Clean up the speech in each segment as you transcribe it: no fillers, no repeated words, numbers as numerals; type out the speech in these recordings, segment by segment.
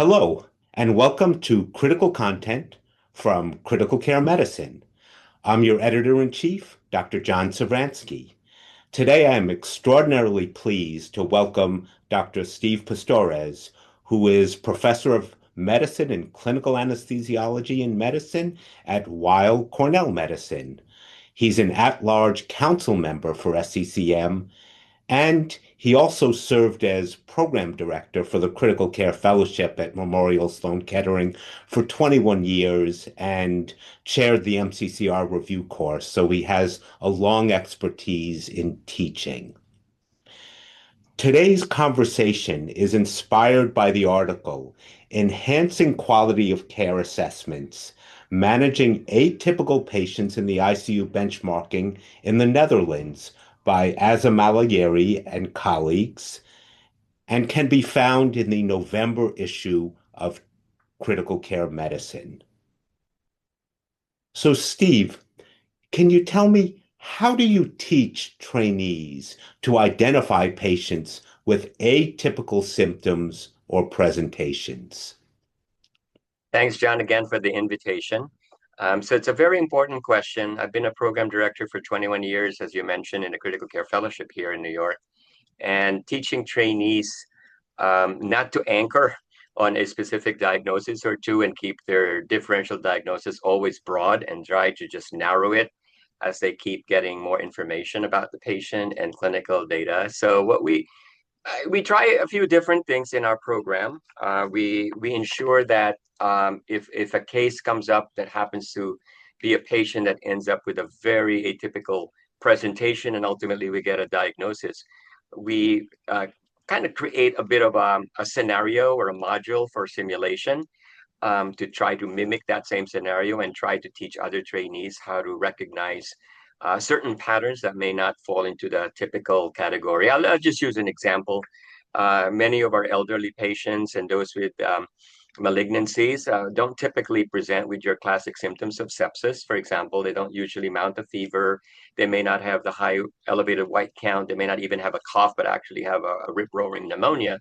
Hello, and welcome to Critical Content from Critical Care Medicine. I'm your editor-in-chief, Dr. John Sevransky. Today, I am extraordinarily pleased to welcome Dr. Steve Pastores, who is professor of medicine and clinical anesthesiology in medicine at Weill Cornell Medicine. He's an at-large council member for FCCM, and he also served as program director for the Critical Care Fellowship at Memorial Sloan Kettering for 21 years and chaired the MCCR review course. So he has a long expertise in teaching. Today's conversation is inspired by the article Enhancing Quality of Care Assessments, Managing Atypical Patients in the ICU Benchmarking in the Netherlands by Azam Alayeri and colleagues, and can be found in the November issue of Critical Care Medicine. So, Steve, can you tell me, how do you teach trainees to identify patients with atypical symptoms or presentations? Thanks, John, again for the invitation. So it's a very important question. I've been a program director for 21 years, as you mentioned, in a critical care fellowship here in New York, and teaching trainees not to anchor on a specific diagnosis or two and keep their differential diagnosis always broad and try to just narrow it as they keep getting more information about the patient and clinical data. So what we try a few different things in our program. We ensure that if a case comes up that happens to be a patient that ends up with a very atypical presentation and ultimately we get a diagnosis, we kind of create a bit of a scenario or a module for simulation to try to mimic that same scenario and try to teach other trainees how to recognize certain patterns that may not fall into the typical category. I'll just use an example. Many of our elderly patients and those with malignancies don't typically present with your classic symptoms of sepsis. For example, they don't usually mount a fever. They may not have the high elevated white count. They may not even have a cough, but actually have a rip-roaring pneumonia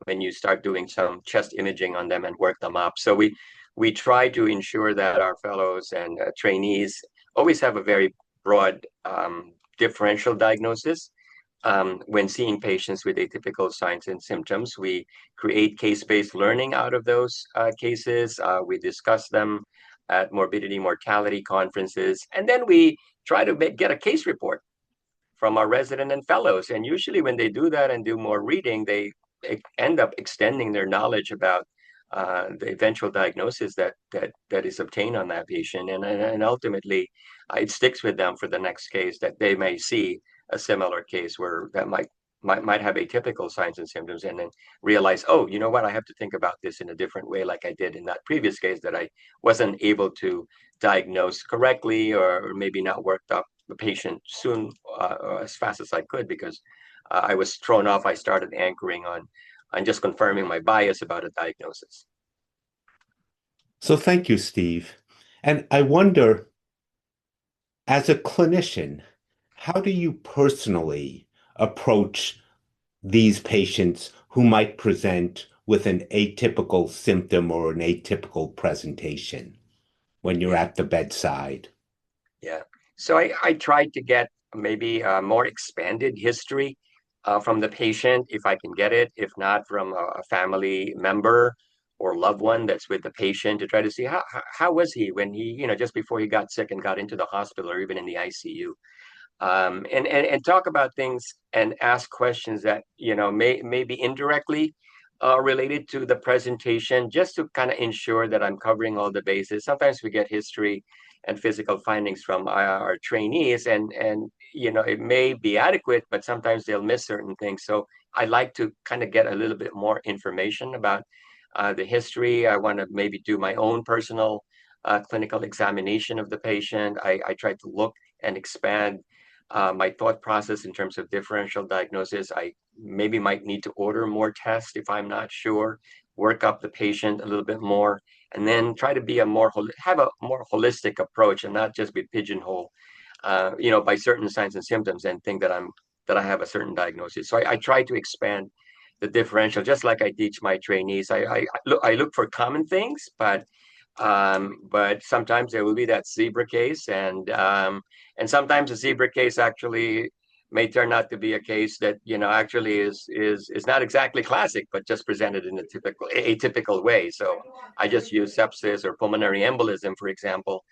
when you start doing some chest imaging on them and work them up. So we try to ensure that our fellows and trainees always have a very broad differential diagnosis. When seeing patients with atypical signs and symptoms, we create case-based learning out of those cases. We discuss them at morbidity mortality conferences, and then we try to get a case report from our resident and fellows. And usually when they do that and do more reading, they end up extending their knowledge about the eventual diagnosis that is obtained on that patient, and ultimately it sticks with them for the next case that they may see a similar case where that might have atypical signs and symptoms, and then realize, oh, you know what, I have to think about this in a different way, like I did in that previous case that I wasn't able to diagnose correctly, or maybe not worked up the patient soon as fast as I could because I was thrown off. I started anchoring on just confirming my bias about a diagnosis. So thank you, Steve. And I wonder, as a clinician, how do you personally approach these patients who might present with an atypical symptom or an atypical presentation when you're Yeah, at the bedside? yeah. So I tried to get maybe a more expanded history from the patient, if I can get it, if not from a family member or loved one that's with the patient, to try to see how was he when he, just before he got sick and got into the hospital or even in the ICU. And talk about things and ask questions that may be indirectly related to the presentation, just to kind of ensure that I'm covering all the bases. Sometimes we get history and physical findings from our trainees, and it may be adequate, but sometimes they'll miss certain things. So I like to kind of get a little bit more information about the history. I want to maybe do my own personal clinical examination of the patient. I try to look and expand my thought process in terms of differential diagnosis. I maybe might need to order more tests if I'm not sure, work up the patient a little bit more, and then try to be have a more holistic approach and not just be pigeonholed, by certain signs and symptoms and think that I have a certain diagnosis. So I try to expand the differential, just like I teach my trainees. I look for common things, but sometimes there will be that zebra case, and sometimes a zebra case actually may turn out to be a case that actually is not exactly classic, but just presented in a typical atypical way. So I just use sepsis or pulmonary embolism, for example,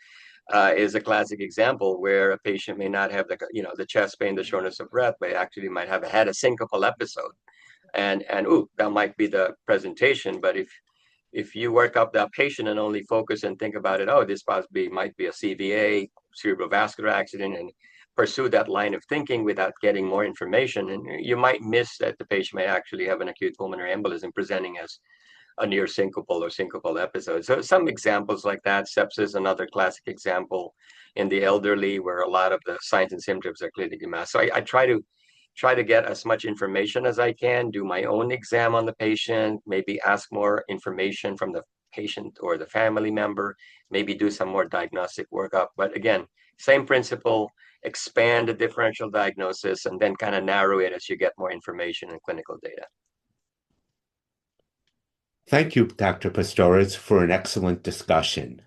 is a classic example where a patient may not have the chest pain, the shortness of breath, but actually might have had a syncopal episode, and ooh, that might be the presentation. But if you work up that patient and only focus and think about it, oh, this possibly might be a CVA, cerebrovascular accident, and pursue that line of thinking without getting more information, and you might miss that the patient may actually have an acute pulmonary embolism presenting as a near syncopal or syncopal episode. So some examples like that. Sepsis, another classic example in the elderly, where a lot of the signs and symptoms are clinically masked. So I try to get as much information as I can, do my own exam on the patient, maybe ask more information from the patient or the family member, maybe do some more diagnostic workup. But again, same principle, expand the differential diagnosis and then kind of narrow it as you get more information and clinical data. Thank you, Dr. Pastores, for an excellent discussion.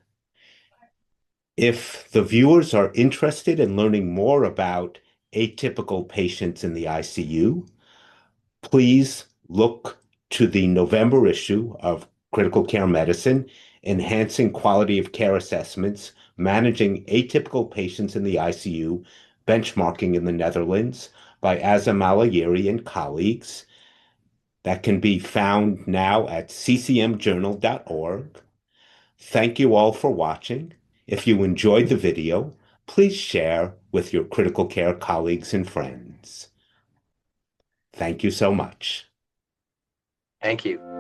If the viewers are interested in learning more about atypical patients in the ICU, please look to the November issue of Critical Care Medicine, Enhancing Quality of Care Assessments, Managing Atypical Patients in the ICU, Benchmarking in the Netherlands by Azam Alayeri and colleagues. That can be found now at ccmjournal.org. Thank you all for watching. If you enjoyed the video, please share with your critical care colleagues and friends. Thank you so much. Thank you.